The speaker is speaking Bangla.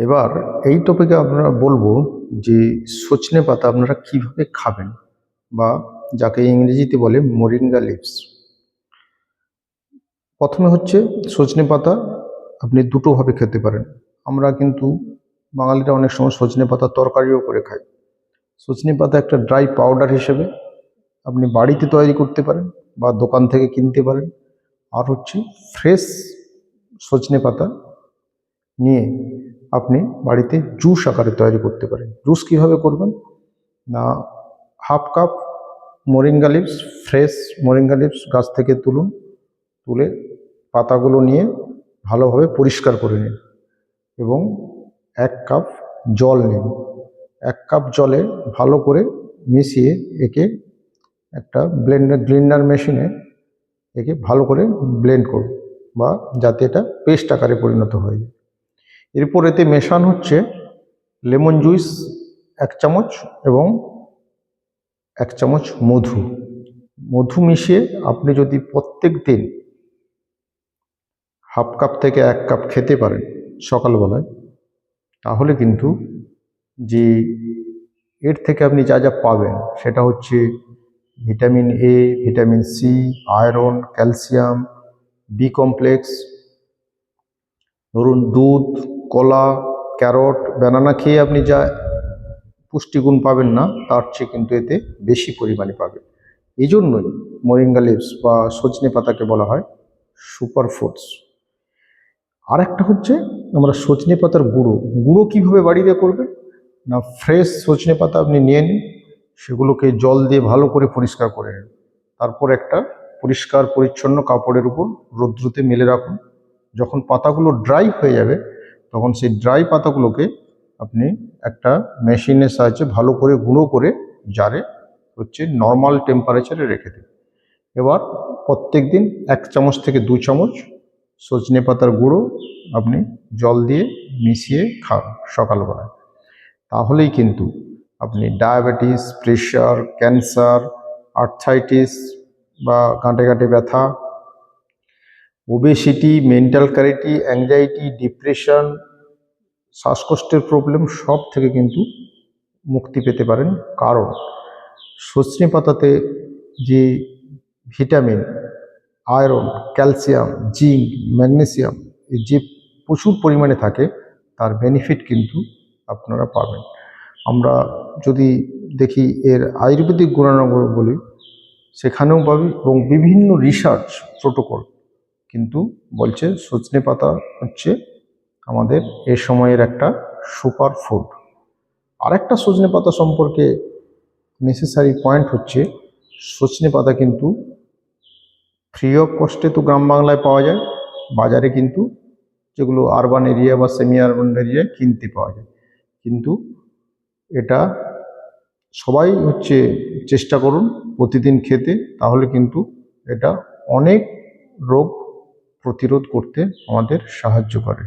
এবার এই টপিকে আপনারা বলবো যে সজনে পাতা আপনারা কিভাবে খাবেন বা যাকে ইংরেজিতে বলে মোরিঙ্গা লিভস। প্রথমে হচ্ছে সজনে পাতা আপনি দুটোভাবে খেতে পারেন। আমরা কিন্তু বাঙালিরা অনেক সময় সজনে পাতা তরকারিও করে খাই। সজনে পাতা একটা ড্রাই পাউডার হিসেবে আপনি বাড়িতে তৈরি করতে পারেন বা দোকান থেকে কিনতে পারেন। আর হচ্ছে ফ্রেশ সজনে পাতা নিয়ে আপনি বাড়িতে জুস আকারে তৈরি করতে পারেন। জুস কীভাবে করবেন না, half cup moringa leaves, fresh moringa leaves গাছ থেকে তুলে পাতাগুলো নিয়ে ভালোভাবে পরিষ্কার করে নিন এবং 1 কাপ জল নিন। 1 কাপ জলে ভালো করে মিশিয়ে একে একটা ব্লেন্ডার মেশিনে একে ভালো করে ব্লেন্ড করুন বা যাতে এটা পেস্ট আকারে পরিণত হয়ে যায়। এরপর এতে মেশানো হচ্ছে লেমন জুস 1 চামচ এবং 1 চামচ মধু মিশিয়ে আপনি যদি প্রত্যেক দিন হাফ কাপ থেকে 1 কাপ খেতে পারেন সকালবেলায়, তাহলে কিন্তু যে এর থেকে আপনি যা যা পাবেন সেটা হচ্ছে vitamin A, vitamin C, iron, calcium, B complex, ধরুন দুধ, কলা, ক্যারট, ব্যানানা খেয়ে আপনি যা পুষ্টিগুণ পাবেন না তার চেয়ে কিন্তু এতে বেশি পরিমাণে পাবেন। এই জন্যই মোরিঙ্গা লিভস বা সজনে পাতাকে বলা হয় সুপার ফুডস। আর একটা হচ্ছে আমরা সজনে পাতার গুঁড়ো কীভাবে বাড়িতে করবেন না, ফ্রেশ সজনে পাতা আপনি নিয়ে নিন, সেগুলোকে জল দিয়ে ভালো করে পরিষ্কার করে নিন। তারপর একটা পরিষ্কার পরিচ্ছন্ন কাপড়ের উপর রৌদ্রতে মেলে রাখুন। যখন পাতাগুলো ড্রাই হয়ে যাবে তখন সেই ড্রাই পাতাগুলোকে আপনি একটা মেশিনের সাহায্যে ভালো করে গুঁড়ো করে জারে হচ্ছে নর্মাল টেম্পারেচারে রেখে দিন। এবার প্রত্যেক দিন 1 চামচ থেকে 2 চামচ সজনে পাতার গুঁড়ো আপনি জল দিয়ে মিশিয়ে খান সকালবেলায়। তাহলেই কিন্তু আপনি ডায়াবেটিস, প্রেশার, ক্যান্সার, আর্থ্রাইটিস বা গাঁটে ব্যথা, obesity, mental clarity, anxiety, depression, শ্বাসকষ্টের প্রবলেম সব থেকে কিন্তু মুক্তি পেতে পারেন। কারণ সজনে পাতাতে যে vitamin, iron, calcium, zinc, magnesium যে প্রচুর পরিমাণে থাকে তার বেনিফিট কিন্তু আপনারা পাবেন। আমরা যদি দেখি এর আয়ুর্বেদিক গুণাগুণ বলি সেখানেও পাবি এবং বিভিন্ন রিসার্চ প্রোটোকল কিন্তু বলছে সজনে পাতা হচ্ছে আমাদের এ সময়ের একটা সুপার ফুড। আরেকটা সজনে পাতা সম্পর্কে নেসেসারি পয়েন্ট হচ্ছে সজনে পাতা কিন্তু ফ্রি অফ কস্টে তো গ্রাম বাংলায় পাওয়া যায়, বাজারে কিন্তু যেগুলো আরবান এরিয়া বা সেমি আরবান এরিয়ায় কিনতে পাওয়া যায়। কিন্তু এটা সবাই হচ্ছে চেষ্টা করুন প্রতিদিন খেতে, তাহলে কিন্তু এটা অনেক রোগ প্রতিরোধ করতে আমাদের সাহায্য করে।